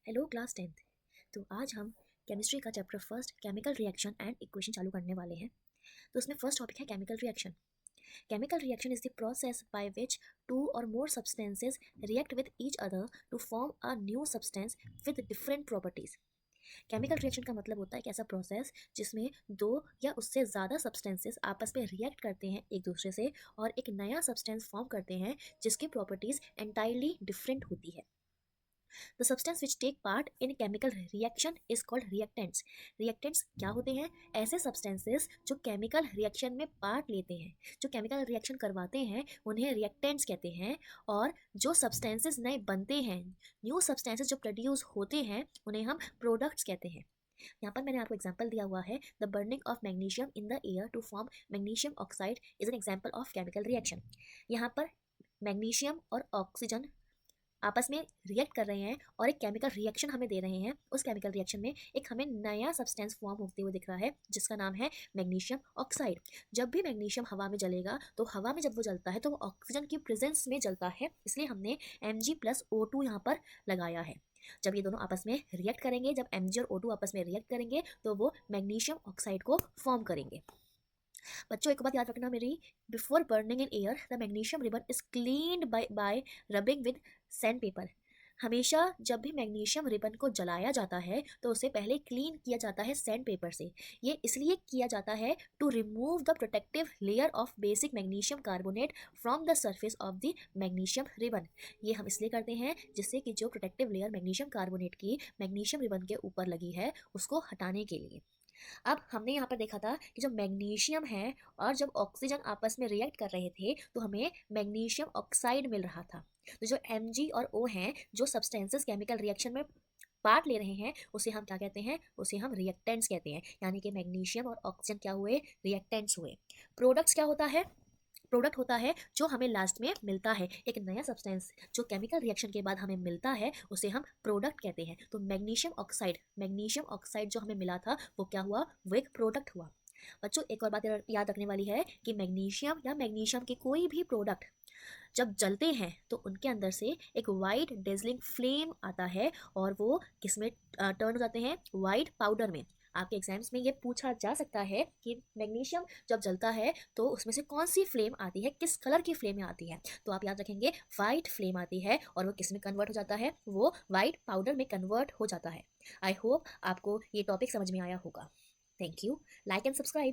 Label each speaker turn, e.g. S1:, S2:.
S1: Hello class 10th। तो आज हम केमिस्ट्री का chapter first chemical reaction and equation चालू करने वाले हैं। तो उसमें फर्स्ट टॉपिक है chemical reaction. Chemical reaction is the process by which two or more substances react with each other to form a new substance with different properties. Chemical reaction का मतलब होता है एक ऐसा प्रोसेस जिसमें दो या उससे ज़्यादा सब्सटेंसेस आपस में रिएक्ट करते हैं एक दूसरे से और एक नया सब्सटेंस फॉर्म करते हैं जिसकी प्रॉपर्टीज एंटायरली डिफरेंट होती है। The substance which take part in chemical reaction is called reactants. Reactants क्या होते हैं? ऐसे substances जो chemical reaction में part लेते हैं, जो chemical reaction करवाते हैं, उन्हें reactants कहते हैं। और जो substances नए बनते हैं, new substances जो produce होते हैं, उन्हें हम products कहते हैं। यहाँ पर मैंने आपको एग्जाम्पल दिया हुआ है, the burning of magnesium in the air to form magnesium oxide is an example of chemical reaction. यहाँ पर मैग्नीशियम और ऑक्सीजन आपस में रिएक्ट कर रहे हैं और एक केमिकल रिएक्शन हमें दे रहे हैं। उस केमिकल रिएक्शन में एक हमें नया सब्सटेंस फॉर्म होते हुए दिख रहा है जिसका नाम है मैग्नीशियम ऑक्साइड। जब भी मैग्नीशियम हवा में जलेगा तो हवा में जब वो जलता है तो वो ऑक्सीजन की प्रेजेंस में जलता है, इसलिए हमने Mg+O2 यहाँ पर लगाया है। जब ये दोनों आपस में रिएक्ट करेंगे, जब Mg और O2 आपस में रिएक्ट करेंगे तो वो मैग्नीशियम ऑक्साइड को फॉर्म करेंगे। बच्चों एक बात याद रखना मेरी, before burning in air the magnesium ribbon is cleaned bye rubbing with sand paper. हमेशा जब भी मैग्नीशियम रिबन को जलाया जाता है तो उसे पहले क्लीन किया जाता है सैंड पेपर से। ये इसलिए किया जाता है to remove the protective layer of basic magnesium carbonate from the surface of the magnesium ribbon. ये हम इसलिए करते हैं जिससे कि जो प्रोटेक्टिव लेयर मैग्नीशियम कार्बोनेट की मैग्नीशियम रिबन के ऊपर लगी है उसको हटाने के लिए। अब हमने यहाँ पर देखा था कि जो मैग्नीशियम है और जब ऑक्सीजन आपस में रिएक्ट कर रहे थे तो हमें मैग्नीशियम ऑक्साइड मिल रहा था। तो जो Mg और O हैं, जो सब्सटेंसेस केमिकल रिएक्शन में पार्ट ले रहे हैं, उसे हम क्या कहते हैं? उसे हम रिएक्टेंट्स कहते हैं। यानी कि मैग्नीशियम और ऑक्सीजन क्या हुए? रिएक्टेंट्स हुए। प्रोडक्ट्स क्या होता है? प्रोडक्ट होता है जो हमें लास्ट में मिलता है, एक नया सब्सटेंस जो केमिकल रिएक्शन के बाद हमें मिलता है उसे हम प्रोडक्ट कहते हैं। तो मैग्नीशियम ऑक्साइड जो हमें मिला था वो क्या हुआ? वो एक प्रोडक्ट हुआ। बच्चों एक और बात याद रखने वाली है कि मैग्नीशियम के कोई भी प्रोडक्ट जब जलते हैं तो उनके अंदर से एक वाइट डेजलिंग फ्लेम आता है और वो किसमें टर्न हो जाते हैं? वाइट पाउडर में। आपके एग्जाम्स में ये पूछा जा सकता है कि मैग्नीशियम जब जलता है तो उसमें से कौन सी फ्लेम आती है, किस कलर की फ्लेम आती है? तो आप याद रखेंगे वाइट फ्लेम आती है और वो किस में कन्वर्ट हो जाता है? वो वाइट पाउडर में कन्वर्ट हो जाता है। आई होप आपको ये टॉपिक समझ में आया होगा। Thank you. Like and subscribe.